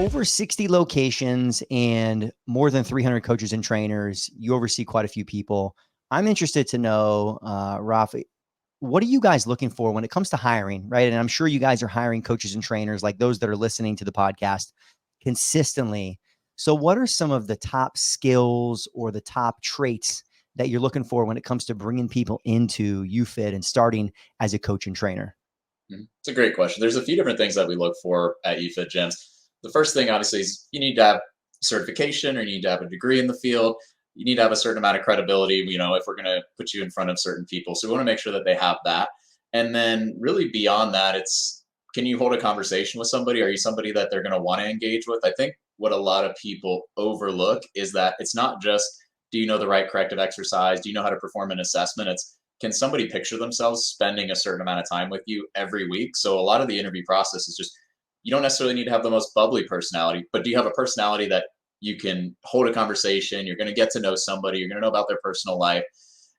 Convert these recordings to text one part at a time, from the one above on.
over 60 locations and more than 300 coaches and trainers. You oversee quite a few people. I'm interested to know, Rafi, what are you guys looking for when it comes to hiring, right? And I'm sure you guys are hiring coaches and trainers like those that are listening to the podcast consistently. So what are some of the top skills or the top traits that you're looking for when it comes to bringing people into YouFit and starting as a coach and trainer? It's a great question. There's a few different things that we look for at YouFit gyms. The first thing, obviously, is you need to have certification or you need to have a degree in the field. You need to have a certain amount of credibility, if we're going to put you in front of certain people. So we want to make sure that they have that. And then really beyond that, it's, can you hold a conversation with somebody? Are you somebody that they're going to want to engage with? I think what a lot of people overlook is that it's not just, do you know the right corrective exercise? Do you know how to perform an assessment? It's, can somebody picture themselves spending a certain amount of time with you every week? So a lot of the interview process is just, you don't necessarily need to have the most bubbly personality, but do you have a personality that you can hold a conversation? You're going to get to know somebody, you're going to know about their personal life.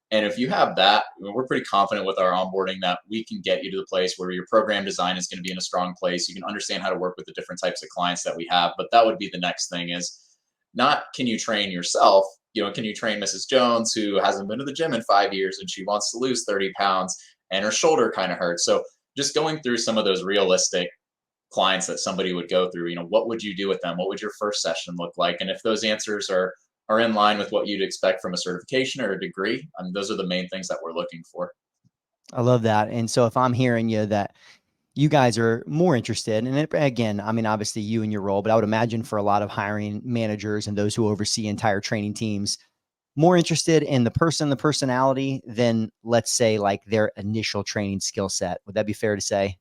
And if you have that, we're pretty confident with our onboarding that we can get you to the place where your program design is going to be in a strong place. You can understand how to work with the different types of clients that we have. But that would be the next thing, is not can you train yourself? Can you train Mrs. Jones, who hasn't been to the gym in 5 years and she wants to lose 30 pounds and her shoulder kind of hurts? So just going through some of those realistic clients that somebody would go through, what would you do with them? What would your first session look like? And if those answers are in line with what you'd expect from a certification or a degree, those are the main things that we're looking for. I love that. And so if I'm hearing you that you guys are more interested, and again, I mean, obviously you and your role, but I would imagine for a lot of hiring managers and those who oversee entire training teams, more interested in the personality than, let's say, like their initial training skill set. Would that be fair to say?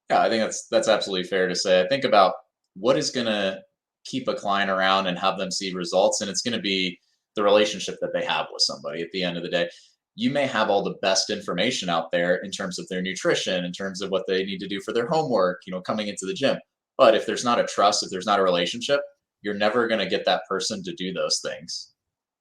Yeah, I think that's absolutely fair to say. I think about what is going to keep a client around and have them see results, and it's going to be the relationship that they have with somebody at the end of the day. You may have all the best information out there in terms of their nutrition, in terms of what they need to do for their homework, coming into the gym. But if there's not a trust, if there's not a relationship, you're never going to get that person to do those things.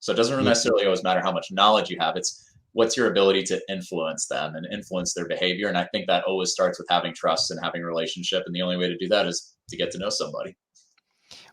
So it doesn't Yeah. necessarily always matter how much knowledge you have. It's what's your ability to influence them and influence their behavior. And I think that always starts with having trust and having a relationship. And the only way to do that is to get to know somebody.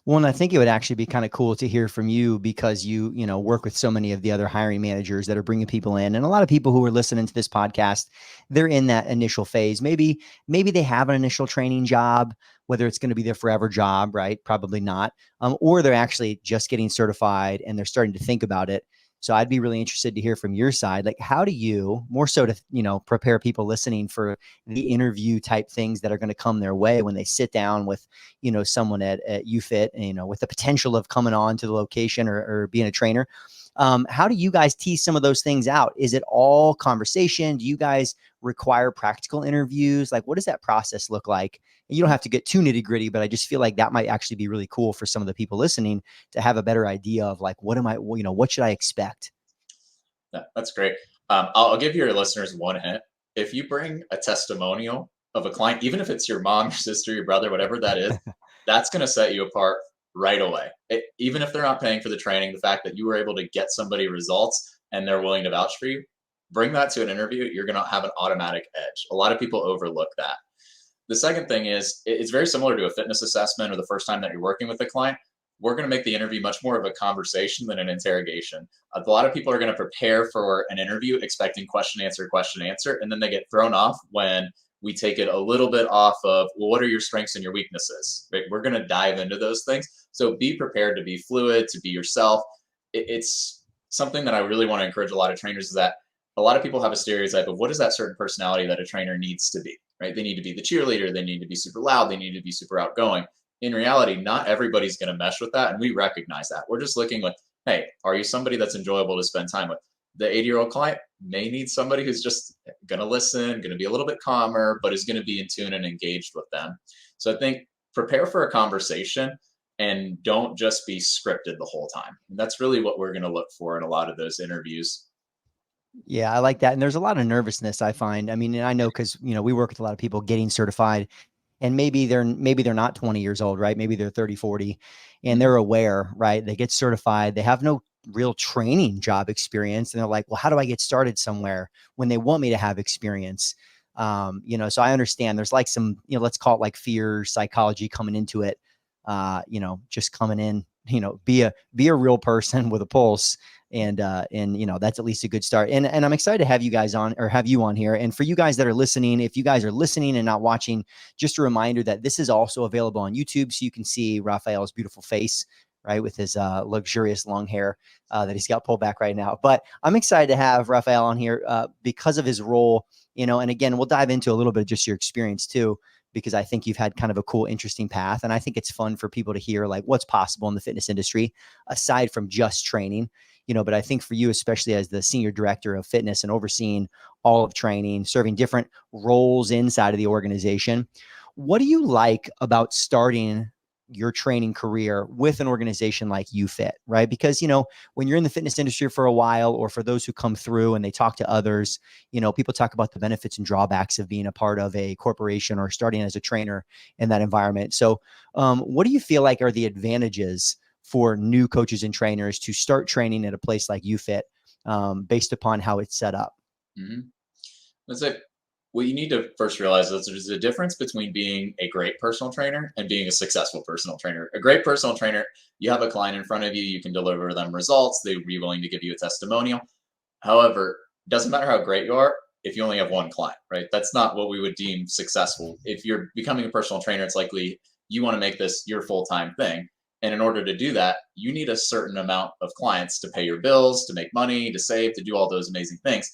Well, and I think it would actually be kind of cool to hear from you because you work with so many of the other hiring managers that are bringing people in, and a lot of people who are listening to this podcast, they're in that initial phase. Maybe they have an initial training job, whether it's going to be their forever job, right? Probably not. Or they're actually just getting certified and they're starting to think about it. So I'd be really interested to hear from your side. Like, how do you, more so to, prepare people listening for the interview type things that are going to come their way when they sit down with, someone at YouFit, with the potential of coming on to the location or being a trainer. How do you guys tease some of those things out? Is it all conversation? Do you guys require practical interviews? Like, what does that process look like? And you don't have to get too nitty gritty, but I just feel like that might actually be really cool for some of the people listening to have a better idea of like, what should I expect? Yeah, that's great. I'll give your listeners one hint. If you bring a testimonial of a client, even if it's your mom, your sister, your brother, whatever that is, that's going to set you apart right away. Even if they're not paying for the training, the fact that you were able to get somebody results and they're willing to vouch for you, bring that to an interview, you're going to have an automatic edge. A lot of people overlook that. The second thing is it's very similar to a fitness assessment or the first time that you're working with a client. We're going to make the interview much more of a conversation than an interrogation. A lot of people are going to prepare for an interview expecting question, answer, and then they get thrown off when we take it a little bit off of, well, what are your strengths and your weaknesses? Right? We're going to dive into those things. So be prepared to be fluid, to be yourself. It's something that I really want to encourage a lot of trainers, is that a lot of people have a stereotype of what is that certain personality that a trainer needs to be, right? They need to be the cheerleader. They need to be super loud. They need to be super outgoing. In reality, not everybody's going to mesh with that. And we recognize that. We're just looking like, hey, are you somebody that's enjoyable to spend time with? The 80-year-old client may need somebody who's just going to listen, going to be a little bit calmer, but is going to be in tune and engaged with them. So I think prepare for a conversation and don't just be scripted the whole time. And that's really what we're going to look for in a lot of those interviews. Yeah, I like that. And there's a lot of nervousness I find. I mean, and I know because, we work with a lot of people getting certified, and maybe they're not 20 years old, right? Maybe they're 30, 40, and they're aware, right? They get certified. They have no real training job experience. And they're like, well, how do I get started somewhere when they want me to have experience? So I understand there's like some, let's call it like fear psychology coming into it. just coming in, be a real person with a pulse. And that's at least a good start. And I'm excited to have you guys on, or have you on here. And for you guys that are listening, if you guys are listening and not watching, just a reminder that this is also available on YouTube, so you can see Raphael's beautiful face, right, with his luxurious long hair that he's got pulled back right now. But I'm excited to have Raphael on here because of his role, and again, we'll dive into a little bit of just your experience too, because I think you've had kind of a cool, interesting path. And I think it's fun for people to hear like what's possible in the fitness industry aside from just training. But I think for you, especially as the senior director of fitness and overseeing all of training, serving different roles inside of the organization, what do you like about starting your training career with an organization like YouFit, right? Because, when you're in the fitness industry for a while, or for those who come through and they talk to others, people talk about the benefits and drawbacks of being a part of a corporation or starting as a trainer in that environment. So what do you feel like are the advantages for new coaches and trainers to start training at a place like YouFit based upon how it's set up? Mm-hmm. That's it. What you need to first realize is there's a difference between being a great personal trainer and being a successful personal trainer. A great personal trainer, you have a client in front of you, you can deliver them results, they'd be willing to give you a testimonial. However, it doesn't matter how great you are if you only have one client, right? That's not what we would deem successful. If you're becoming a personal trainer, it's likely you want to make this your full-time thing. And in order to do that, you need a certain amount of clients to pay your bills, to make money, to save, to do all those amazing things.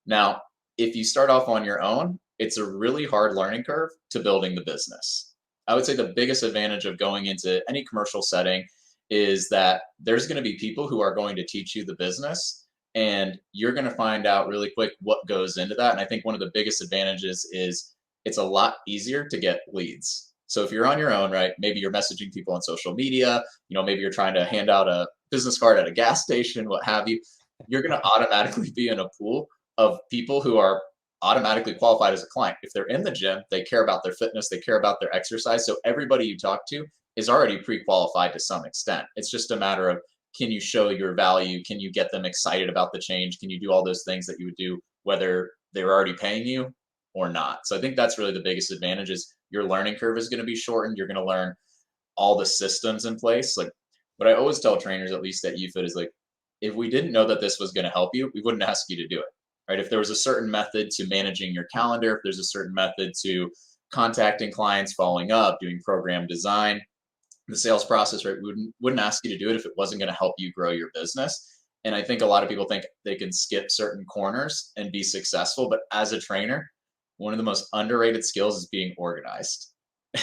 Now, if you start off on your own, it's a really hard learning curve to building the business. I would say the biggest advantage of going into any commercial setting is that there's going to be people who are going to teach you the business, and you're going to find out really quick what goes into that. And I think one of the biggest advantages is it's a lot easier to get leads. So if you're on your own, right, maybe you're messaging people on social media, maybe you're trying to hand out a business card at a gas station, what have you, you're going to automatically be in a pool of people who are automatically qualified as a client. If they're in the gym, they care about their fitness, they care about their exercise. So everybody you talk to is already pre-qualified to some extent. It's just a matter of, can you show your value? Can you get them excited about the change? Can you do all those things that you would do whether they're already paying you or not? So I think that's really the biggest advantage is your learning curve is going to be shortened. You're going to learn all the systems in place. Like what I always tell trainers, at least at YouFit, is like, if we didn't know that this was going to help you, we wouldn't ask you to do it. Right? If there was a certain method to managing your calendar, if there's a certain method to contacting clients, following up, doing program design, the sales process, right? We wouldn't ask you to do it if it wasn't going to help you grow your business. And I think a lot of people think they can skip certain corners and be successful. But as a trainer, one of the most underrated skills is being organized.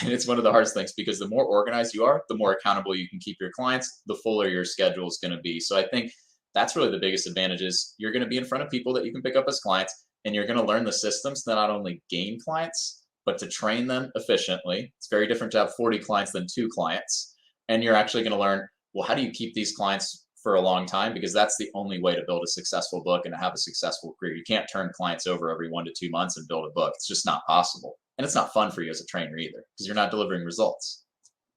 And it's one of the hardest things because the more organized you are, the more accountable you can keep your clients, the fuller your schedule is going to be. So I think that's really the biggest advantage is you're going to be in front of people that you can pick up as clients, and you're going to learn the systems to not only gain clients, but to train them efficiently. It's very different to have 40 clients than 2 clients. And you're actually going to learn, well, how do you keep these clients for a long time? Because that's the only way to build a successful book and to have a successful career. You can't turn clients over every 1 to 2 months and build a book. It's just not possible. And it's not fun for you as a trainer either, because you're not delivering results.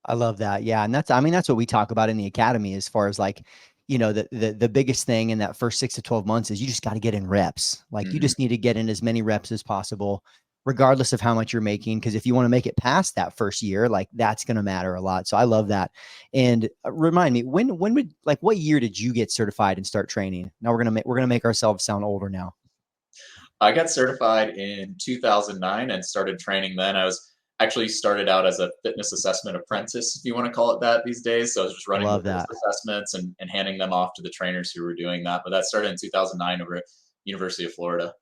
I love that. Yeah. And that's what we talk about in the academy as far as like, the biggest thing in that first 6 to 12 months is you just got to get in reps. Like you Mm-hmm. just need to get in as many reps as possible, regardless of how much you're making. Cause if you want to make it past that first year, like that's going to matter a lot. So I love that. And remind me, when would, like, what year did you get certified and start training? Now we're going to make ourselves sound older now. I got certified in 2009 and started training then. I was actually started out as a fitness assessment apprentice, if you want to call it that these days. So I was just I running the love fitness that. assessments and handing them off to the trainers who were doing that. But that started in 2009 over at University of Florida.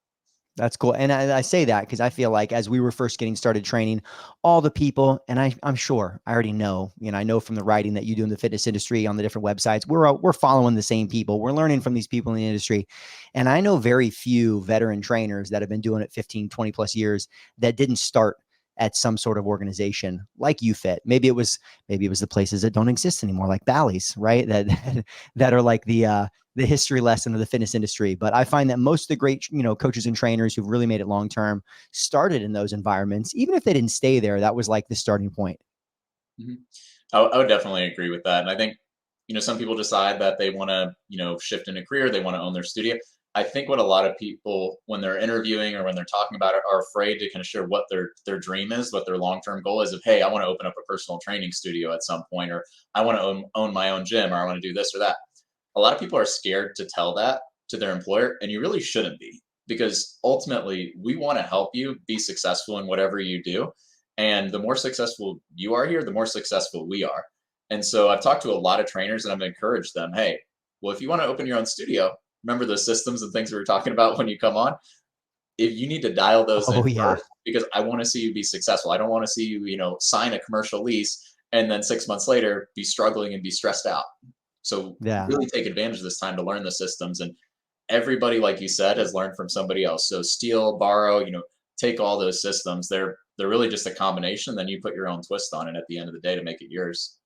That's cool. And I say that because I feel like as we were first getting started training, all the people, and I'm sure I already know, I know from the writing that you do in the fitness industry on the different websites, we're following the same people. We're learning from these people in the industry. And I know very few veteran trainers that have been doing it 15, 20 plus years that didn't start at some sort of organization like YouFit. Maybe it was the places that don't exist anymore, like Bally's, right? That are like the history lesson of the fitness industry. But I find that most of the great, coaches and trainers who've really made it long term started in those environments. Even if they didn't stay there, that was like the starting point. Mhm. I would definitely agree with that. And I think, some people decide that they want to, shift in a career, they want to own their studio. I think what a lot of people, when they're interviewing or when they're talking about it, are afraid to kind of share what their dream is, what their long term goal is of, hey, I want to open up a personal training studio at some point, or I want to own my own gym, or I want to do this or that. A lot of people are scared to tell that to their employer, and you really shouldn't be, because ultimately we want to help you be successful in whatever you do. And the more successful you are here, the more successful we are. And so I've talked to a lot of trainers and I've encouraged them, hey, well, if you want to open your own studio, remember the systems and things we were talking about when you come on? If you need to dial those Oh in yeah. first, because I want to see you be successful. I don't want to see you, sign a commercial lease and then 6 months later be struggling and be stressed out. So Yeah. really take advantage of this time to learn the systems. And everybody, like you said, has learned from somebody else. So steal, borrow, take all those systems. They're really just a combination. Then you put your own twist on it at the end of the day to make it yours.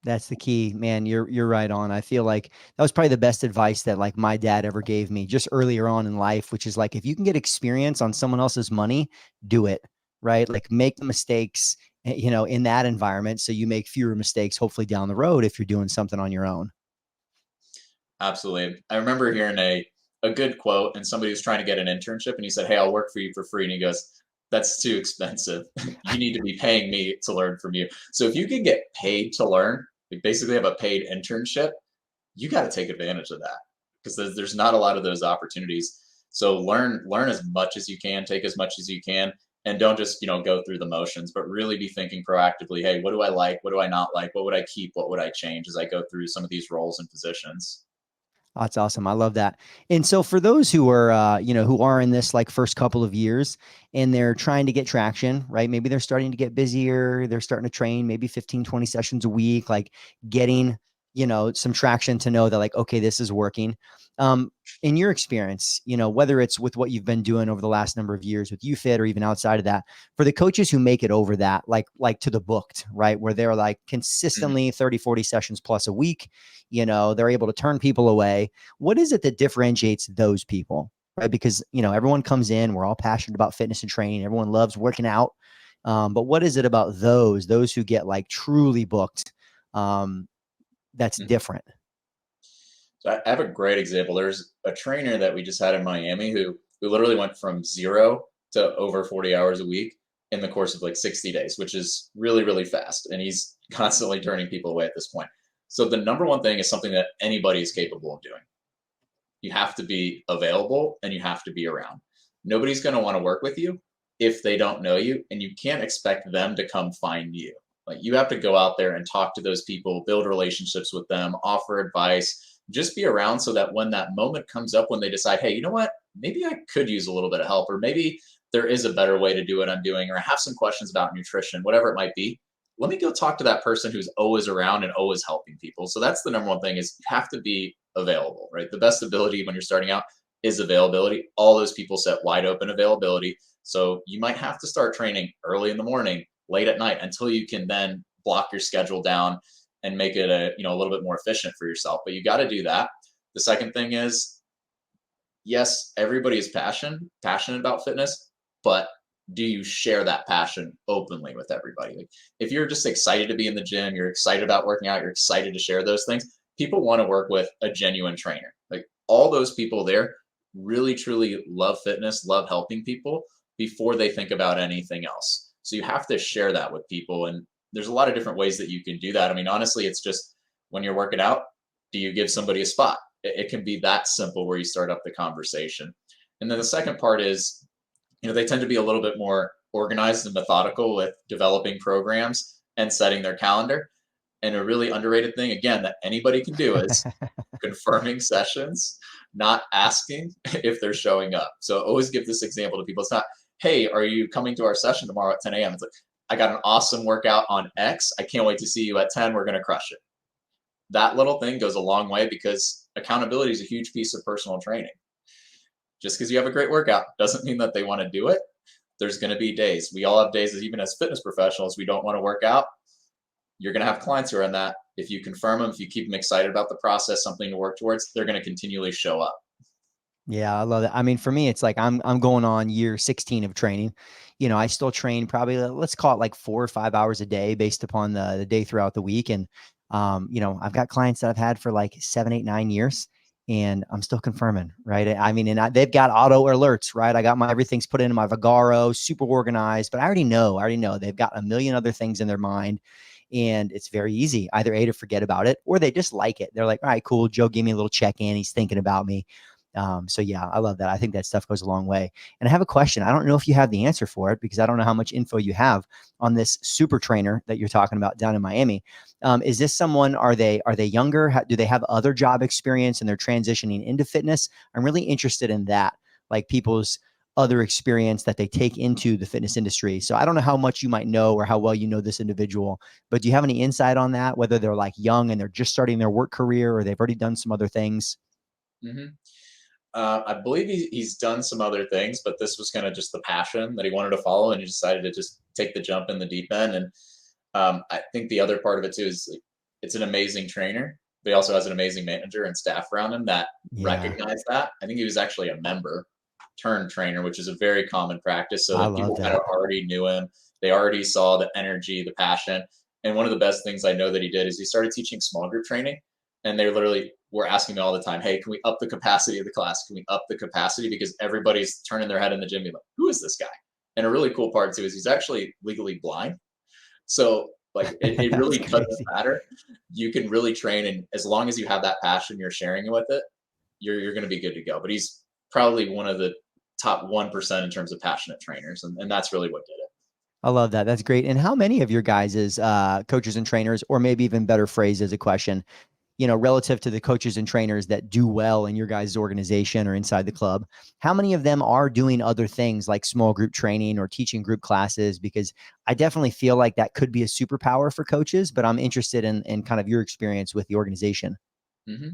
That's the key, man. You're right on. I feel like that was probably the best advice that like my dad ever gave me just earlier on in life, which is like if you can get experience on someone else's money, do it, right? Like make the mistakes, in that environment so you make fewer mistakes hopefully down the road if you're doing something on your own. Absolutely. I remember hearing a good quote, and somebody was trying to get an internship and he said, hey, I'll work for you for free. And he goes, that's too expensive. You need to be paying me to learn from you. So if you can get paid to learn, like basically have a paid internship, you got to take advantage of that, because there's not a lot of those opportunities. So learn as much as you can, take as much as you can, and don't just go through the motions, but really be thinking proactively, hey, what do I like, what do I not like, what would I keep, what would I change as I go through some of these roles and positions. That's awesome. I love that. And so for those who are, who are in this like first couple of years and they're trying to get traction, right? Maybe they're starting to get busier. They're starting to train maybe 15, 20 sessions a week, like getting, some traction to know that like, okay, this is working. In your experience, whether it's with what you've been doing over the last number of years with YouFit or even outside of that, for the coaches who make it over that, like to the booked, right? Where they're like Mhm. consistently 30, 40 sessions plus a week, they're able to turn people away. What is it that differentiates those people, right? Because everyone comes in, we're all passionate about fitness and training, everyone loves working out, but what is it about those who get like truly booked, that's Mhm. different? So I have a great example. There's a trainer that we just had in Miami who literally went from 0 to over 40 hours a week in the course of like 60 days, which is really, really fast. And he's constantly turning people away at this point. So the number one thing is something that anybody is capable of doing. You have to be available and you have to be around. Nobody's going to want to work with you if they don't know you, and you can't expect them to come find you. Like you have to go out there and talk to those people, build relationships with them, offer advice, just be around so that when that moment comes up, when they decide, hey, you know what, maybe I could use a little bit of help, or maybe there is a better way to do what I'm doing, or I have some questions about nutrition, whatever it might be, let me go talk to that person who's always around and always helping people. So that's the number one thing, is you have to be available, right? The best ability when you're starting out is availability. All those people set wide open availability. So you might have to start training early in the morning, late at night, until you can then block your schedule down and make it a little bit more efficient for yourself. But you got to do that. The second thing is, yes, everybody is passionate about fitness, but do you share that passion openly with everybody? Like if you're just excited to be in the gym, you're excited about working out, you're excited to share those things, people want to work with a genuine trainer. Like all those people there really truly love fitness, love helping people before they think about anything else. So you have to share that with people, and there's a lot of different ways that you can do that. I mean, honestly, it's just when you're working out, do you give somebody a spot? It can be that simple where you start up the conversation. And then the second part is, they tend to be a little bit more organized and methodical with developing programs and setting their calendar. And a really underrated thing, again, that anybody can do is confirming sessions, not asking if they're showing up. So always give this example to people. It's not, hey, are you coming to our session tomorrow at 10 a.m.? It's like, I got an awesome workout on X. I can't wait to see you at 10. We're going to crush it. That little thing goes a long way, because accountability is a huge piece of personal training. Just because you have a great workout doesn't mean that they want to do it. There's going to be days. We all have days, even as fitness professionals, we don't want to work out. You're going to have clients who are in that. If you confirm them, if you keep them excited about the process, something to work towards, they're going to continually show up. Yeah, I love that. I mean, for me, it's like I'm going on year 16 of training. I still train probably let's call it like 4 or 5 hours a day based upon the day throughout the week. And I've got clients that I've had for like 7, 8, 9 years. and I'm still confirming, right? I mean, and they've got auto alerts, right? I got everything's put into my Vagaro, super organized, but I already know they've got a million other things in their mind. And it's very easy, either A, to forget about it, or they just like it. They're like, all right, cool. Joe gave me a little check-in. He's thinking about me. So yeah, I love that. I think that stuff goes a long way. And I have a question. I don't know if you have the answer for it because I don't know how much info you have on this super trainer that you're talking about down in Miami. Is this someone, are they younger? Do they have other job experience and they're transitioning into fitness? I'm really interested in that, like people's other experience that they take into the fitness industry. So I don't know how much you might know or how well you know this individual, but do you have any insight on that? Whether they're like young and they're just starting their work career or they've already done some other things? Hmm. I believe he's done some other things, but this was kind of just the passion that he wanted to follow, and he decided to just take the jump in the deep end. And I think the other part of it too is like, it's an amazing trainer, but he also has an amazing manager and staff around him that Yeah, recognize that. I think he was actually a member turned trainer, which is a very common practice. So I like love people kind of that. already knew him. They already saw the energy, the passion. And one of the best things I know that he did is he started teaching small group training. And they literally were asking me all the time, hey, can we up the capacity of the class? Can we up the capacity? Because everybody's turning their head in the gym being like, who is this guy? And a really cool part too is he's actually legally blind. So like it That's really doesn't crazy. matter. You can really train, and as long as you have that passion, you're sharing it with it, you're going to be good to go. But he's probably one of the top 1% in terms of passionate trainers, and that's really what did it. I love that. That's great. And how many of your guys' coaches and trainers, or maybe even better phrase as a question, relative to the coaches and trainers that do well in your guys' organization or inside the club, how many of them are doing other things like small group training or teaching group classes? Because I definitely feel like that could be a superpower for coaches, but I'm interested in kind of your experience with the organization. Hmm.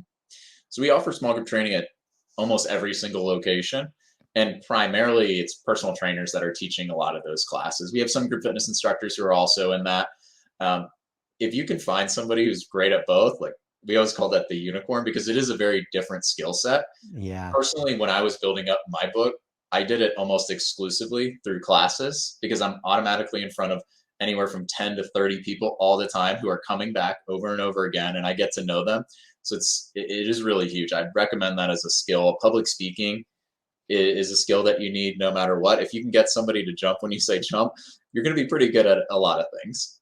So we offer small group training at almost every single location. And primarily it's personal trainers that are teaching a lot of those classes. We have some group fitness instructors who are also in that. Um, if you can find somebody who's great at both, like we always call that the unicorn because it is a very different skill set. Yeah. Personally, when I was building up my book, I did it almost exclusively through classes because I'm automatically in front of anywhere from 10 to 30 people all the time who are coming back over and over again, and I get to know them. So it is really huge. I'd recommend that as a skill. Public speaking is a skill that you need no matter what. If you can get somebody to jump when you say jump, you're going to be pretty good at a lot of things.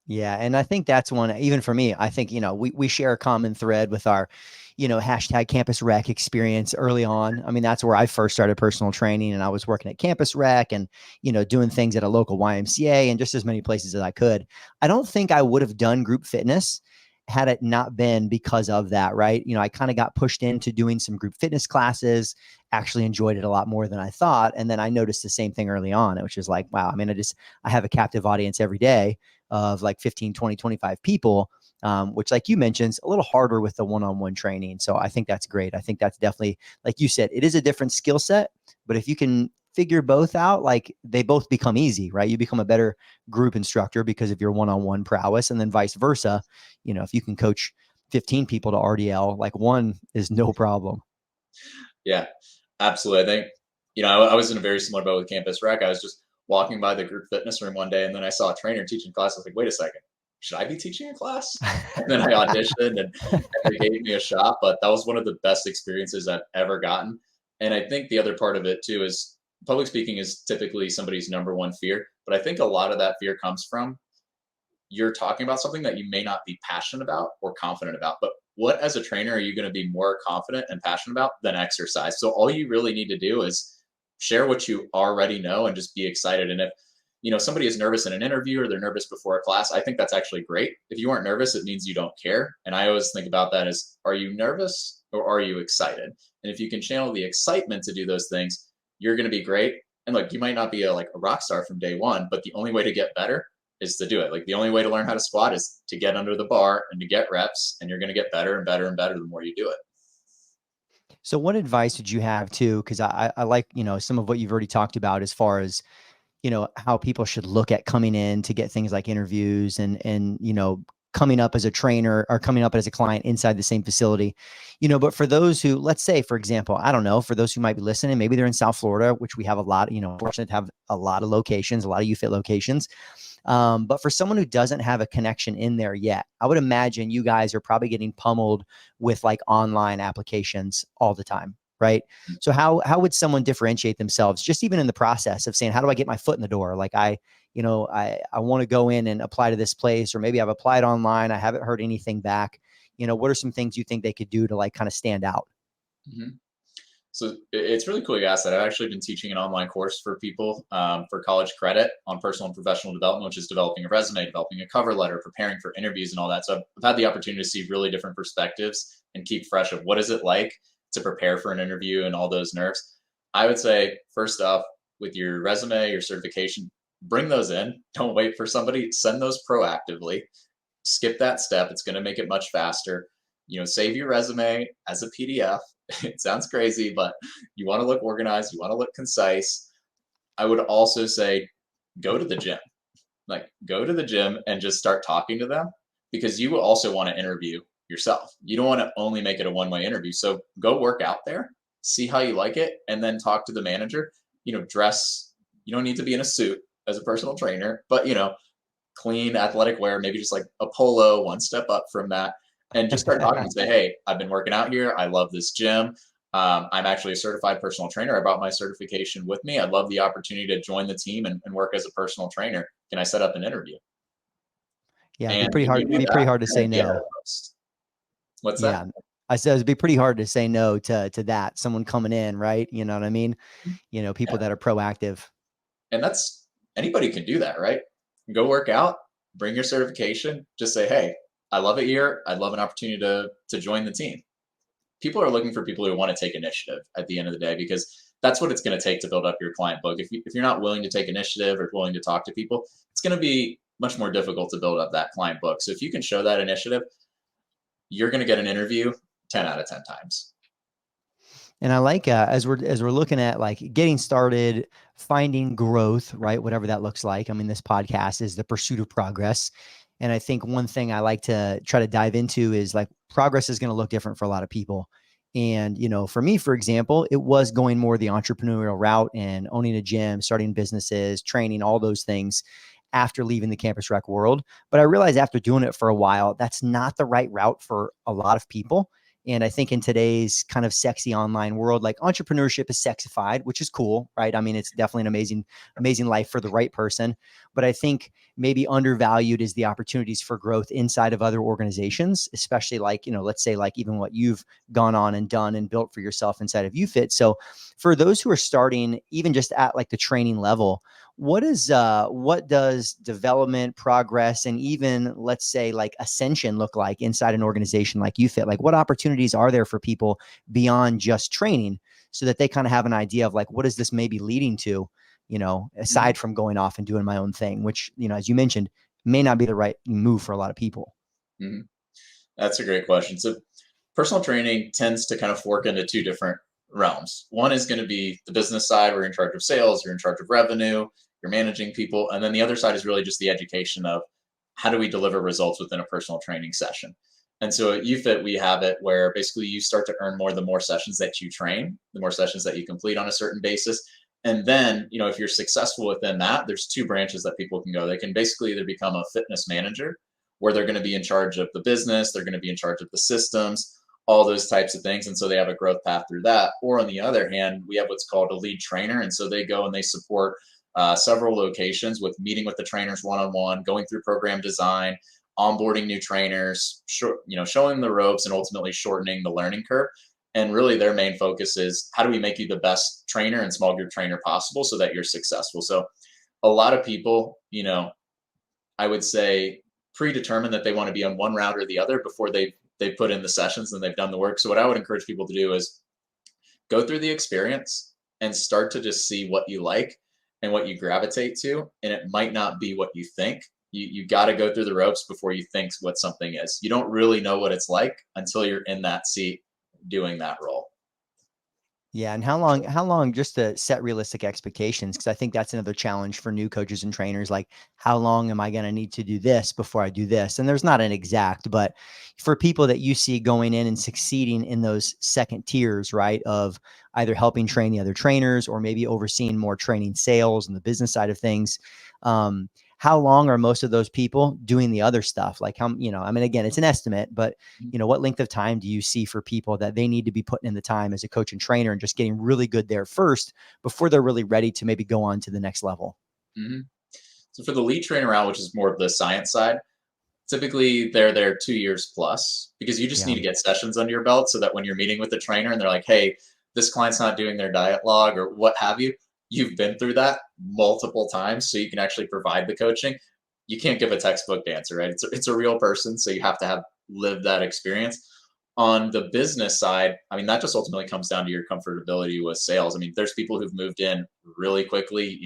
Yeah. And I think that's one, even for me, I think, we share a common thread with our, hashtag campus rec experience early on. I mean, that's where I first started personal training and I was working at campus rec and, doing things at a local YMCA and just as many places as I could. I don't think I would have done group fitness had it not been because of that, right? I kind of got pushed into doing some group fitness classes, actually enjoyed it a lot more than I thought. And then I noticed the same thing early on, which is like, wow, I mean, I have a captive audience every day of like 15, 20, 25 people, which, like you mentioned, is a little harder with the one-on-one training. So I think that's great. I think that's definitely, like you said, it is a different skill set, but if you can figure both out, like they both become easy, right? You become a better group instructor because of your one-on-one prowess, and then vice versa. If you can coach 15 people to RDL, like one is no problem. Yeah, absolutely. I think, I was in a very similar boat with Campus Rec. I was just walking by the group fitness room one day and then I saw a trainer teaching class. I was like, wait a second, should I be teaching a class? And then I auditioned and they gave me a shot. But that was one of the best experiences I've ever gotten. And I think the other part of it too is public speaking is typically somebody's number one fear. But I think a lot of that fear comes from you're talking about something that you may not be passionate about or confident about. But what, as a trainer, are you going to be more confident and passionate about than exercise? So all you really need to do is share what you already know and just be excited. And if somebody is nervous in an interview or they're nervous before a class, I think that's actually great. If you aren't nervous, it means you don't care. And I always think about that as, are you nervous or are you excited? And if you can channel the excitement to do those things, you're going to be great. And look, you might not be like a rock star from day one, but the only way to get better is to do it. Like the only way to learn how to squat is to get under the bar and to get reps, and you're going to get better and better and better the more you do it. So what advice would you have too? Because I like, some of what you've already talked about as far as, how people should look at coming in to get things like interviews and, coming up as a trainer or coming up as a client inside the same facility, but for those who, let's say, for example, I don't know, for those who might be listening, maybe they're in South Florida, which we have a lot, fortunate to have a lot of locations, a lot of YouFit locations. But for someone who doesn't have a connection in there yet, I would imagine you guys are probably getting pummeled with like online applications all the time, right? So how would someone differentiate themselves just even in the process of saying, how do I get my foot in the door? Like I want to go in and apply to this place, or maybe I've applied online, I haven't heard anything back. What are some things you think they could do to like kind of stand out? Mhm. So it's really cool you asked that. I've actually been teaching an online course for people for college credit on personal and professional development, which is developing a resume, developing a cover letter, preparing for interviews and all that. So I've had the opportunity to see really different perspectives and keep fresh of what is it like to prepare for an interview and all those nerves. I would say, first off, with your resume, your certification, bring those in. Don't wait for somebody. Send those proactively. Skip that step. It's going to make it much faster. Save your resume as a PDF. It sounds crazy, but you want to look organized, you want to look concise. I would also say go to the gym. Like go to the gym and just start talking to them, because you also want to interview yourself. You don't want to only make it a one-way interview. So go work out there, see how you like it, and then talk to the manager. Dress, you don't need to be in a suit as a personal trainer, but clean athletic wear, maybe just like a polo, one step up from that, and just start talking and say, hey, I've been working out here. I love this gym. I'm actually a certified personal trainer. I brought my certification with me. I'd love the opportunity to join the team and work as a personal trainer. Can I set up an interview? Yeah, it'd be And pretty when hard. you It'd do be that, pretty hard to you're say going to get no. the most. What's that? Yeah. I said it'd be pretty hard to say no to that. Someone coming in, right? You know what I mean? People Yeah. that are proactive. And that's anybody can do that, right? Go work out, bring your certification, just say, hey, I love it here. I'd love an opportunity to join the team. People are looking for people who want to take initiative at the end of the day, because that's what it's going to take to build up your client book. If you're not willing to take initiative or willing to talk to people, it's going to be much more difficult to build up that client book. So if you can show that initiative, you're going to get an interview 10 out of 10 times. And I like as we're looking at like getting started, finding growth, right? Whatever that looks like. I mean, this podcast is the pursuit of progress. And I think one thing I like to try to dive into is like progress is going to look different for a lot of people. And, for me, for example, it was going more the entrepreneurial route and owning a gym, starting businesses, training, all those things after leaving the campus rec world. But I realized after doing it for a while, that's not the right route for a lot of people. And I think in today's kind of sexy online world, like entrepreneurship is sexified, which is cool, right? I mean, it's definitely an amazing life for the right person. But I think maybe undervalued is the opportunities for growth inside of other organizations, especially like, let's say like even what you've gone on and done and built for yourself inside of YouFit. So for those who are starting, even just at like the training level, what does development, progress, and even let's say like ascension look like inside an organization like YouFit? Like what opportunities are there for people beyond just training, so that they kind of have an idea of like what is this maybe leading to, Mhm. aside from going off and doing my own thing, which, as you mentioned, may not be the right move for a lot of people. Mhm. That's a great question. So personal training tends to kind of fork into two different realms. One is going to be the business side, where you're in charge of sales, you're in charge of revenue, you're managing people. And then the other side is really just the education of how do we deliver results within a personal training session. And so at UFIT, we have it where basically you start to earn more the more sessions that you train, the more sessions that you complete on a certain basis. And then, if you're successful within that, there's two branches that people can go. They can basically either become a fitness manager, where they're going to be in charge of the business, they're going to be in charge of the systems, all those types of things. And so they have a growth path through that. Or on the other hand, we have what's called a lead trainer. And so they go and they support several locations with meeting with the trainers one-on-one, going through program design, onboarding new trainers, showing them the ropes, and ultimately shortening the learning curve. And really their main focus is how do we make you the best trainer and small group trainer possible so that you're successful. So a lot of people, I would say predetermine that they want to be on one route or the other before they put in the sessions and they've done the work. So what I would encourage people to do is go through the experience and start to just see what you like and what you gravitate to. And it might not be what you think. You got to go through the ropes before you think what something is. You don't really know what it's like until you're in that seat doing that role. Yeah. And how long just to set realistic expectations? Cause I think that's another challenge for new coaches and trainers. Like, how long am I going to need to do this before I do this? And there's not an exact, but for people that you see going in and succeeding in those second tiers, right, of either helping train the other trainers or maybe overseeing more training sales and the business side of things. Um, how long are most of those people doing the other stuff? Like how, I mean, again, it's an estimate, but what length of time do you see for people that they need to be putting in the time as a coach and trainer and just getting really good there first before they're really ready to maybe go on to the next level? Mhm. So for the lead trainer route, which is more of the science side, typically they're there 2 years plus because you just need Yeah. to get sessions under your belt so that when you're meeting with the trainer and they're like, hey, this client's not doing their diet log or what have you, you've been through that multiple times so you can actually provide the coaching. You can't give a textbook answer, right? It's a real person, so you have to have lived that experience. On the business side, I mean, that just ultimately comes down to your comfortability with sales. I mean, there's people who've moved in really quickly,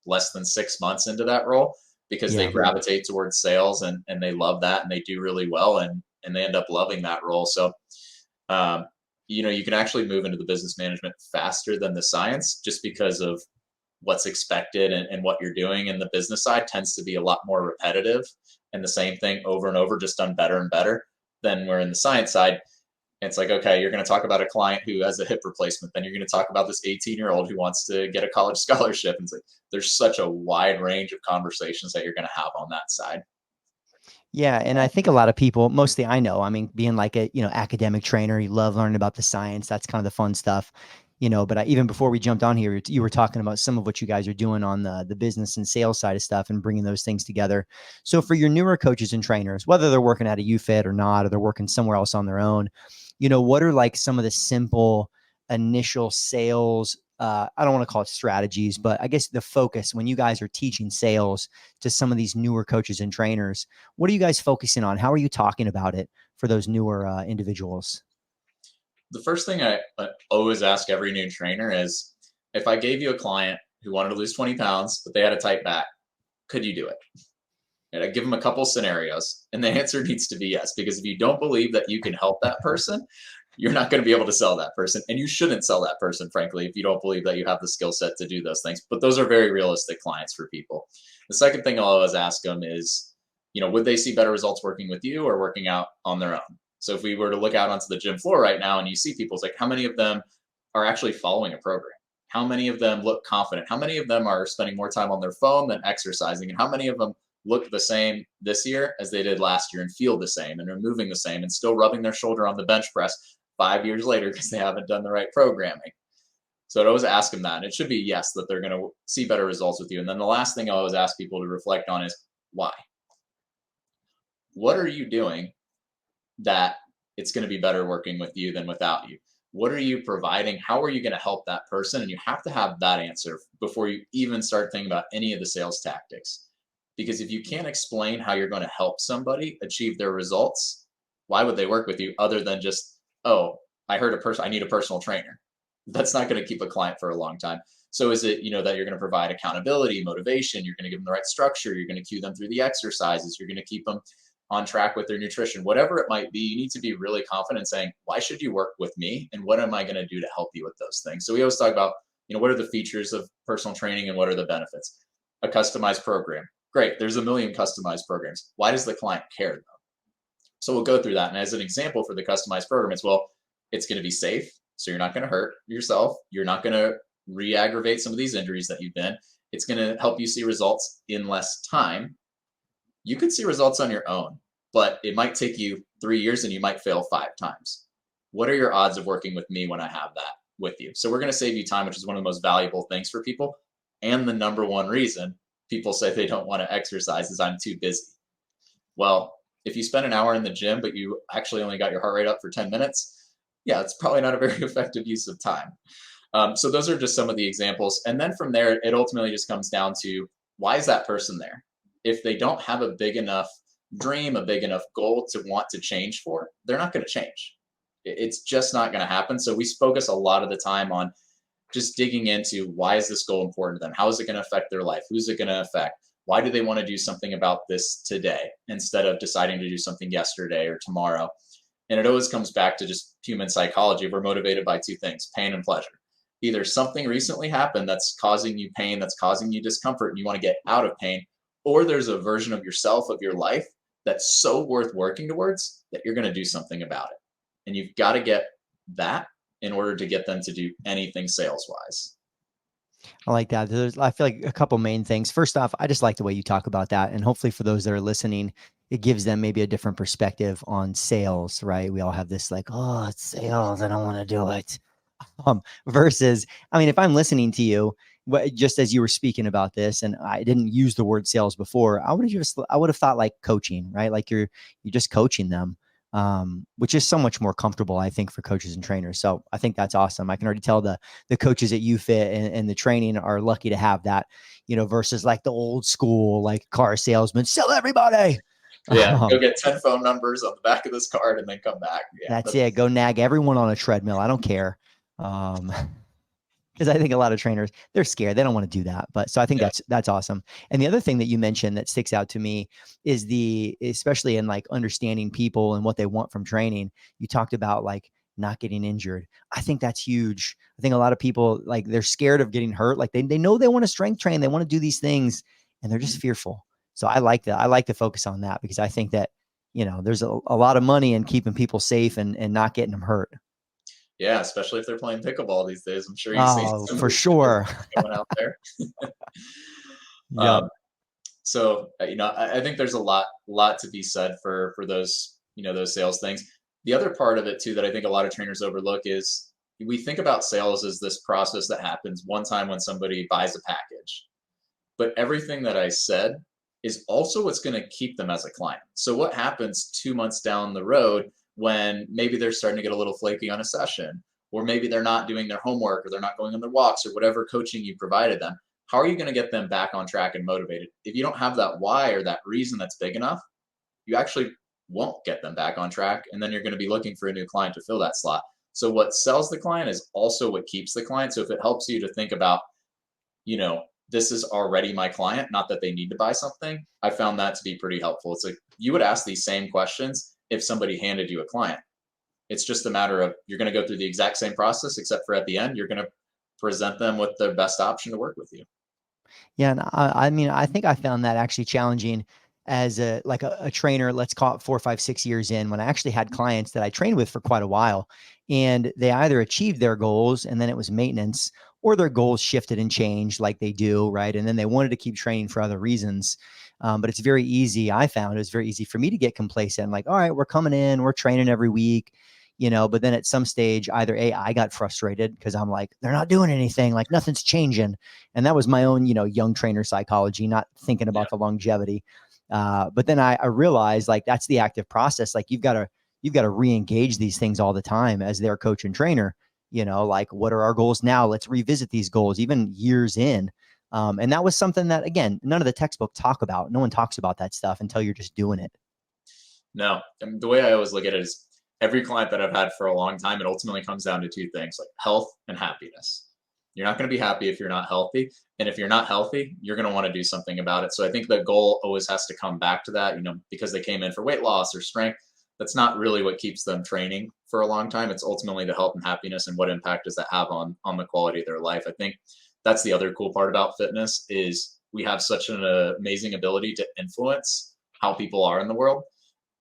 less than 6 months into that role because they Yeah. gravitate towards sales and they love that and they do really well and they end up loving that role. So, um, you can actually move into the business management faster than the science just because of what's expected and what you're doing. And the business side tends to be a lot more repetitive and the same thing over and over, just done better and better than we're in the science side. It's like, okay, you're going to talk about a client who has a hip replacement. Then you're going to talk about this 18-year-old who wants to get a college scholarship. And it's like, there's such a wide range of conversations that you're going to have on that side. Yeah, and I think a lot of people, mostly I know, I mean, being like a, academic trainer, you love learning about the science. That's kind of the fun stuff, but even before we jumped on here, you were talking about some of what you guys are doing on the business and sales side of stuff and bringing those things together. So for your newer coaches and trainers, whether they're working at a YouFit or not, or they're working somewhere else on their own, what are like some of the simple initial sales, I don't want to call it strategies, but I guess the focus when you guys are teaching sales to some of these newer coaches and trainers, what are you guys focusing on? How are you talking about it for those newer individuals? The first thing I always ask every new trainer is if I gave you a client who wanted to lose 20 pounds, but they had a tight back, could you do it? And I give them a couple scenarios, and the answer needs to be yes. Because if you don't believe that you can help that person, you're not going to be able to sell that person, and you shouldn't sell that person, frankly, if you don't believe that you have the skill set to do those things. But those are very realistic clients for people. The second thing I'll always ask them is, would they see better results working with you or working out on their own? So if we were to look out onto the gym floor right now and you see people, it's like how many of them are actually following a program? How many of them look confident? How many of them are spending more time on their phone than exercising? And how many of them look the same this year as they did last year and feel the same and are moving the same and still rubbing their shoulder on the bench press 5 years later because they haven't done the right programming? So I'd always ask them that. And it should be yes, that they're going to see better results with you. And then the last thing I always ask people to reflect on is why? What are you doing that it's going to be better working with you than without you? What are you providing? How are you going to help that person? And you have to have that answer before you even start thinking about any of the sales tactics. Because if you can't explain how you're going to help somebody achieve their results, why would they work with you other than just, oh, I need a personal trainer? That's not going to keep a client for a long time. So is it, that you're going to provide accountability, motivation, you're going to give them the right structure, you're going to cue them through the exercises, you're going to keep them on track with their nutrition, whatever it might be, you need to be really confident saying, why should you work with me? And what am I going to do to help you with those things? So we always talk about, what are the features of personal training and what are the benefits? A customized program. Great. There's a million customized programs. Why does the client care though? So we'll go through that. And as an example for the customized program, it's going to be safe. So you're not going to hurt yourself. You're not going to re-aggravate some of these injuries that you've been. It's going to help you see results in less time. You could see results on your own, but it might take you 3 years and you might fail 5 times. What are your odds of working with me when I have that with you? So we're going to save you time, which is one of the most valuable things for people. And the number one reason people say they don't want to exercise is I'm too busy. Well, if you spend an hour in the gym, but you actually only got your heart rate up for 10 minutes, yeah, it's probably not a very effective use of time. So those are just some of the examples. And then from there, it ultimately just comes down to why is that person there? If they don't have a big enough dream, a big enough goal to want to change for, they're not going to change. It's just not going to happen. So we focus a lot of the time on just digging into why is this goal important to them? How is it going to affect their life? Who's it going to affect? Why do they want to do something about this today instead of deciding to do something yesterday or tomorrow? And it always comes back to just human psychology. We're motivated by two things, pain and pleasure. Either something recently happened that's causing you pain, that's causing you discomfort, and you want to get out of pain, or there's a version of yourself, of your life, that's so worth working towards that you're going to do something about it. And you've got to get that in order to get them to do anything sales wise. I like that. I feel like a couple main things. First off, I just like the way you talk about that. And hopefully for those that are listening, it gives them maybe a different perspective on sales, right? We all have this like, oh, it's sales. I don't want to do it. Versus, I mean, if I'm listening to you, just as you were speaking about this, and I didn't use the word sales before, I would have thought like coaching, right? Like you're just coaching them, which is so much more comfortable, I think, for coaches and trainers. So I think that's awesome. I can already tell the coaches at YouFit and the training are lucky to have that, versus like the old school like car salesman, sell everybody. Yeah, go Um, get 10 phone numbers on the back of this card and then come back. Yeah, that's that's it. Go nag everyone on a treadmill. I don't care. Um, because I think a lot of trainers, they're scared. They don't want to do that. But so I think yeah. that's awesome. And the other thing that you mentioned that sticks out to me is especially in like understanding people and what they want from training. You talked about like not getting injured. I think that's huge. I think a lot of people like they're scared of getting hurt. Like they know they want to strength train, they want to do these things, and they're just Mhm. fearful. So I like that. I like to focus on that because I think that, there's a lot of money in keeping people safe and not getting them hurt. Yeah, especially if they're playing pickleball these days. I'm sure you've seen Oh, some of for the stupidest sure. things going out there. Yep. Um, so I think there's a lot to be said for those those sales things. The other part of it too that I think a lot of trainers overlook is we think about sales as this process that happens one time when somebody buys a package. But everything that I said is also what's going to keep them as a client. So what happens 2 months down the road when maybe they're starting to get a little flaky on a session, or maybe they're not doing their homework, or they're not going on their walks, or whatever coaching you provided them? How are you going to get them back on track and motivated? If you don't have that why or that reason that's big enough, you actually won't get them back on track. And then you're going to be looking for a new client to fill that slot. So what sells the client is also what keeps the client. So if it helps you to think about, this is already my client, not that they need to buy something, I found that to be pretty helpful. It's like you would ask these same questions if somebody handed you a client. It's just a matter of you're going to go through the exact same process, except for at the end, you're going to present them with the best option to work with you. Yeah, and I mean, I think I found that actually challenging as a trainer. Let's call it 4, 5, 6 years in, when I actually had clients that I trained with for quite a while, and they either achieved their goals and then it was maintenance, or their goals shifted and changed like they do, right? And then they wanted to keep training for other reasons. But it's very easy. I found it was very easy for me to get complacent. Like, all right, we're coming in, we're training every week. But then at some stage, either I got frustrated because I'm like, they're not doing anything, like nothing's changing. And that was my own, young trainer psychology, not thinking Yeah. about the longevity. But then I realized like that's the active process. Like you've got to re-engage these things all the time as their coach and trainer. Like what are our goals now? Let's revisit these goals, even years in. And that was something that, again, none of the textbook talk about. No one talks about that stuff until you're just doing it. No, I mean, the way I always look at it is every client that I've had for a long time, it ultimately comes down to two things like health and happiness. You're not going to be happy if you're not healthy. And if you're not healthy, you're going to want to do something about it. So I think the goal always has to come back to that, because they came in for weight loss or strength. That's not really what keeps them training for a long time. It's ultimately the health and happiness and what impact does that have on the quality of their life. I think that's the other cool part about fitness is we have such an amazing ability to influence how people are in the world.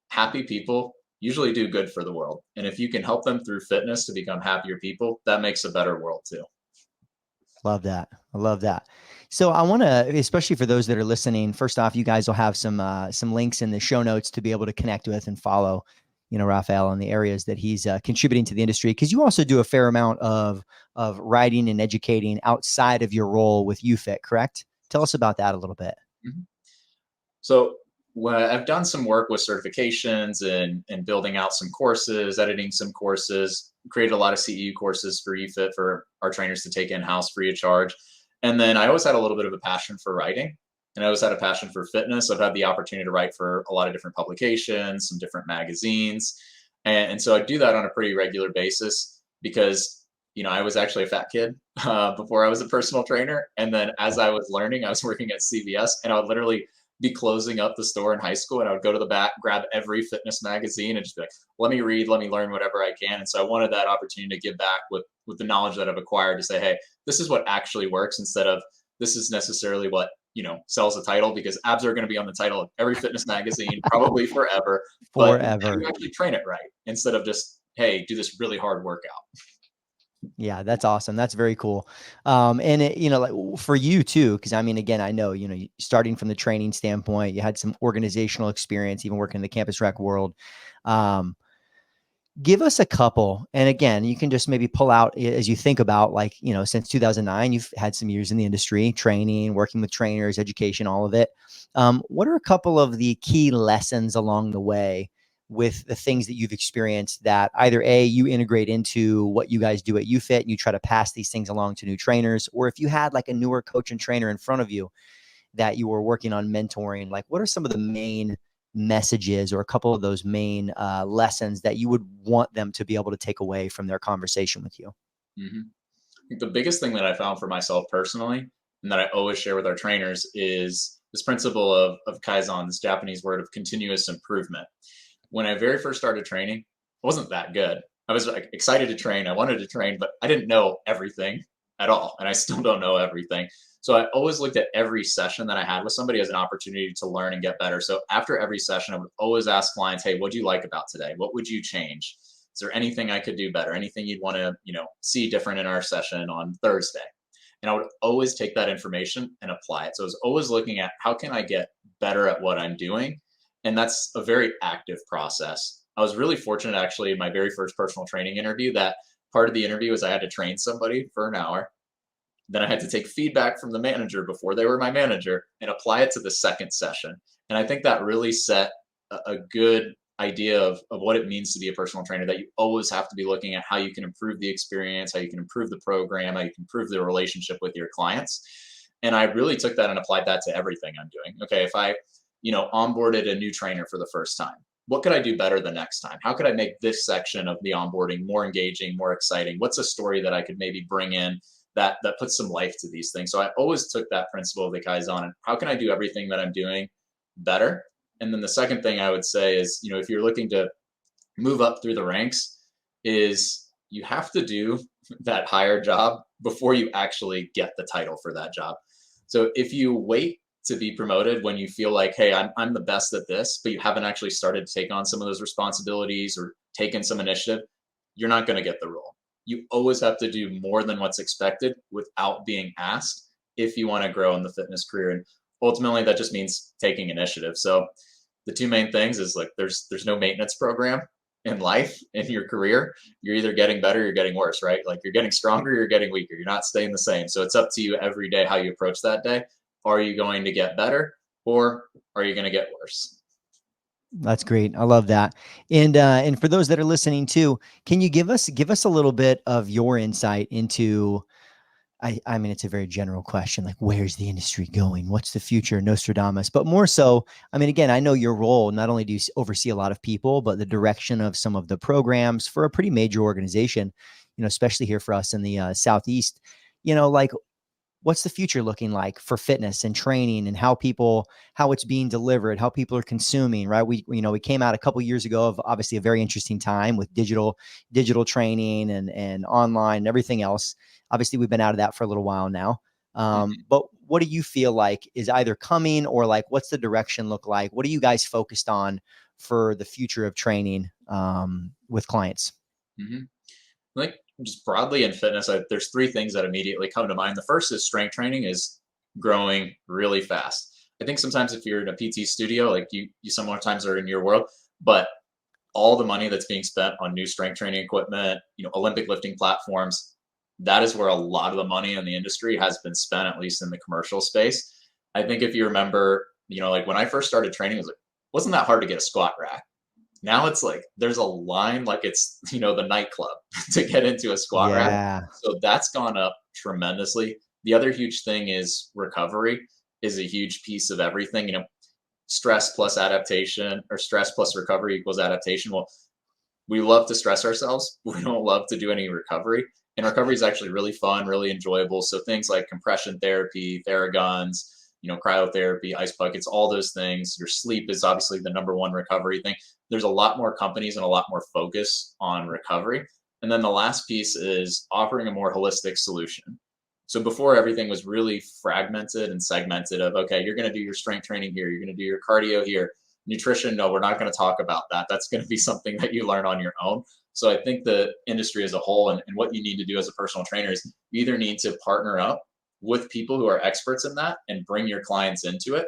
Happy people usually do good for the world. And if you can help them through fitness to become happier people, that makes a better world too. Love that. I love that. So I want to, especially for those that are listening, first off, you guys will have some links in the show notes to be able to connect with and follow, Raphael in the areas that he's contributing to the industry. Because you also do a fair amount of writing and educating outside of your role with YouFit, correct? Tell us about that a little bit. Mhm. So when I've done some work with certifications and building out some courses, editing some courses, created a lot of CEU courses for YouFit for our trainers to take in-house free of charge. And then I always had a little bit of a passion for writing. And I always had a passion for fitness. I've had the opportunity to write for a lot of different publications, some different magazines. And so I do that on a pretty regular basis because, I was actually a fat kid before I was a personal trainer. And then as I was learning, I was working at CVS and I would literally be closing up the store in high school and I would go to the back, grab every fitness magazine and just be like, let me read, let me learn whatever I can. And so I wanted that opportunity to give back with the knowledge that I've acquired to say, hey, this is what actually works instead of this is necessarily what, sells a title because abs are going to be on the title of every fitness magazine, probably forever. But how do Forever. you actually train it right instead of just, hey, do this really hard workout? Yeah, that's awesome. That's very cool. And it, like for you too, because I mean, again, I know, starting from the training standpoint, you had some organizational experience, even working in the campus rec world. Um, Give us a couple. And again, you can just maybe pull out as you think about, like, since 2009, you've had some years in the industry, training, working with trainers, education, all of it. What are a couple of the key lessons along the way with the things that you've experienced that either A, you integrate into what you guys do at YouFit and you try to pass these things along to new trainers, or if you had like a newer coach and trainer in front of you that you were working on mentoring, like what are some of the main messages or a couple of those main lessons that you would want them to be able to take away from their conversation with you? Hmm. I think the biggest thing that I found for myself personally, and that I always share with our trainers, is this principle of Kaizen, this Japanese word of continuous improvement. When I very first started training, I wasn't that good. I was like excited to train. I wanted to train, but I didn't know everything at all. And I still don't know everything. So I always looked at every session that I had with somebody as an opportunity to learn and get better. So after every session, I would always ask clients, hey, what do you like about today? What would you change? Is there anything I could do better? Anything you'd want to, see different in our session on Thursday? And I would always take that information and apply it. So I was always looking at how can I get better at what I'm doing? And that's a very active process. I was really fortunate actually in my very first personal training interview that part of the interview was I had to train somebody for an hour. Then I had to take feedback from the manager before they were my manager and apply it to the second session. And I think that really set a good idea of what it means to be a personal trainer, that you always have to be looking at how you can improve the experience, how you can improve the program, how you can improve the relationship with your clients. And I really took that and applied that to everything I'm doing. Okay, if I, onboarded a new trainer for the first time, what could I do better the next time? How could I make this section of the onboarding more engaging, more exciting? What's a story that I could maybe bring in that puts some life to these things? So I always took that principle of the Kaizen and how can I do everything that I'm doing better? And then the second thing I would say is, if you're looking to move up through the ranks, is you have to do that higher job before you actually get the title for that job. So if you wait to be promoted when you feel like, hey, I'm the best at this, but you haven't actually started to take on some of those responsibilities or taken some initiative, you're not going to get the role. You always have to do more than what's expected without being asked if you want to grow in the fitness career. And ultimately, that just means taking initiative. So the two main things is like there's no maintenance program in life, in your career. You're either getting better or you're getting worse, right? Like you're getting stronger, you're getting weaker. You're not staying the same. So it's up to you every day how you approach that day. Are you going to get better or are you going to get worse? That's great. I love that. And for those that are listening too, can you give us a little bit of your insight into, I mean, it's a very general question, like where's the industry going? What's the future? Nostradamus, but more so, I mean, again, I know your role, not only do you oversee a lot of people, but the direction of some of the programs for a pretty major organization, especially here for us in the Southeast, like what's the future looking like for fitness and training and how it's being delivered, how people are consuming, right? We came out a couple of years ago of obviously a very interesting time with digital training and online and everything else. Obviously we've been out of that for a little while now. Mhm. But what do you feel like is either coming, or like what's the direction look like? What are you guys focused on for the future of training with clients? Mhm. Like just broadly in fitness, there's three things that immediately come to mind. The first is strength training is growing really fast. I think sometimes if you're in a PT studio, like you sometimes are in your world, but all the money that's being spent on new strength training equipment, Olympic lifting platforms, that is where a lot of the money in the industry has been spent, at least in the commercial space. I think if you remember, like when I first started training, it was like, wasn't that hard to get a squat rack? Now it's like there's a line like it's, the nightclub to get into a squat rack. Yeah. So that's gone up tremendously. The other huge thing is recovery is a huge piece of everything. Stress plus adaptation, or stress plus recovery equals adaptation. Well, we love to stress ourselves. We don't love to do any recovery. And recovery is actually really fun, really enjoyable. So things like compression therapy, Theraguns, cryotherapy, ice buckets, all those things. Your sleep is obviously the number one recovery thing. There's a lot more companies and a lot more focus on recovery. And then the last piece is offering a more holistic solution. So before, everything was really fragmented and segmented of, okay, you're going to do your strength training here, you're going to do your cardio here. Nutrition, no, we're not going to talk about that. That's going to be something that you learn on your own. So I think the industry as a whole, and what you need to do as a personal trainer is you either need to partner up with people who are experts in that and bring your clients into it.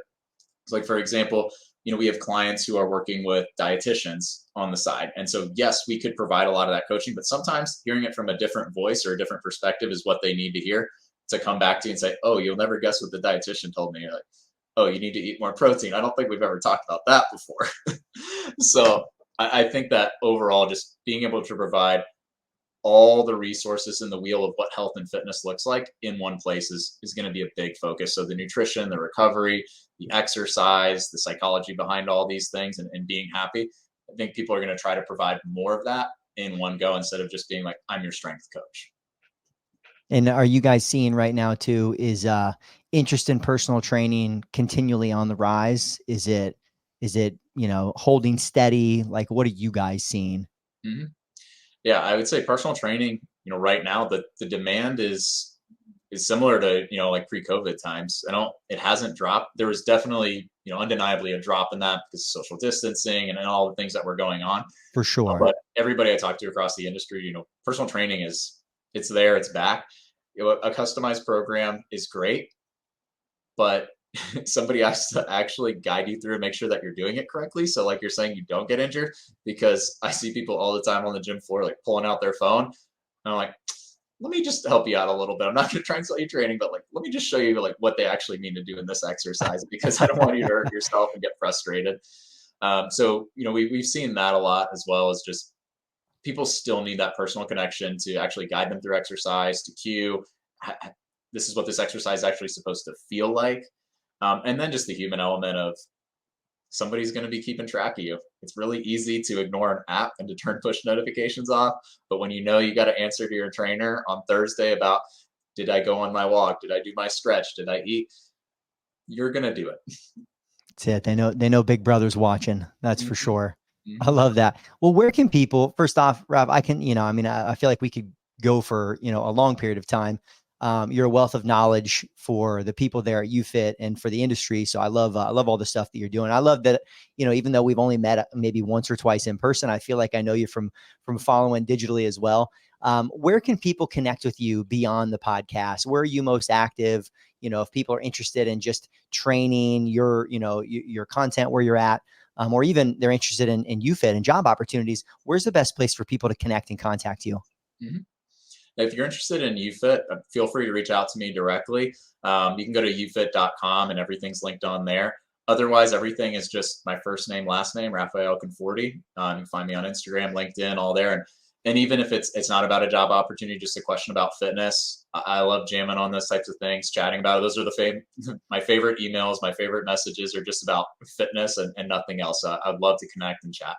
So like, for example, we have clients who are working with dietitians on the side. And so, yes, we could provide a lot of that coaching, but sometimes hearing it from a different voice or a different perspective is what they need to hear to come back to you and say, oh, you'll never guess what the dietitian told me. You're like, oh, you need to eat more protein. I don't think we've ever talked about that before. So I think that overall, just being able to provide all the resources in the wheel of what health and fitness looks like in one place is going to be a big focus. So the nutrition, the recovery, the exercise, the psychology behind all these things, and being happy. I think people are going to try to provide more of that in one go instead of just being like, I'm your strength coach. And are you guys seeing right now too, is interest in personal training continually on the rise? Is it, holding steady? Like, what are you guys seeing? Mm-hmm. Yeah, I would say personal training, right now the demand is similar to, like pre-COVID times. It hasn't dropped. There was definitely, undeniably a drop in that because of social distancing and all the things that were going on. For sure. But everybody I talked to across the industry, personal training it's there, it's back. A customized program is great, but somebody has to actually guide you through and make sure that you're doing it correctly. So like you're saying, you don't get injured, because I see people all the time on the gym floor, like pulling out their phone. And I'm like, let me just help you out a little bit. I'm not going to try and sell you training, but like, let me just show you like what they actually mean to do in this exercise, because I don't want you to hurt yourself and get frustrated. So, we've seen that a lot, as well as just people still need that personal connection to actually guide them through exercise, to cue, this is what this exercise is actually supposed to feel like. And then just the human element of somebody's going to be keeping track of you. It's really easy to ignore an app and to turn push notifications off. But when you got to answer to your trainer on Thursday about, did I go on my walk? Did I do my stretch? Did I eat? You're going to do it. That's it. They know Big Brother's watching. That's for Mhm. sure. I Mhm. love that. Well, where can people, first off, Rob, I can, I feel like we could go for, a long period of time. You're a wealth of knowledge for the people there at YouFit and for the industry. So I love all the stuff that you're doing. I love that, even though we've only met maybe once or twice in person, I feel like I know you from following digitally as well. Where can people connect with you beyond the podcast? Where are you most active? If people are interested in just training your content, where you're at, or even they're interested in YouFit and job opportunities, where's the best place for people to connect and contact you? Mhm. If you're interested in YouFit, feel free to reach out to me directly. You can go to youfit.com and everything's linked on there. Otherwise, everything is just my first name, last name, Raphael Konforti. You can find me on Instagram, LinkedIn, all there. And even if it's not about a job opportunity, just a question about fitness, I love jamming on those types of things, chatting about it. Those are my favorite emails, my favorite messages are just about fitness and nothing else. I'd love to connect and chat.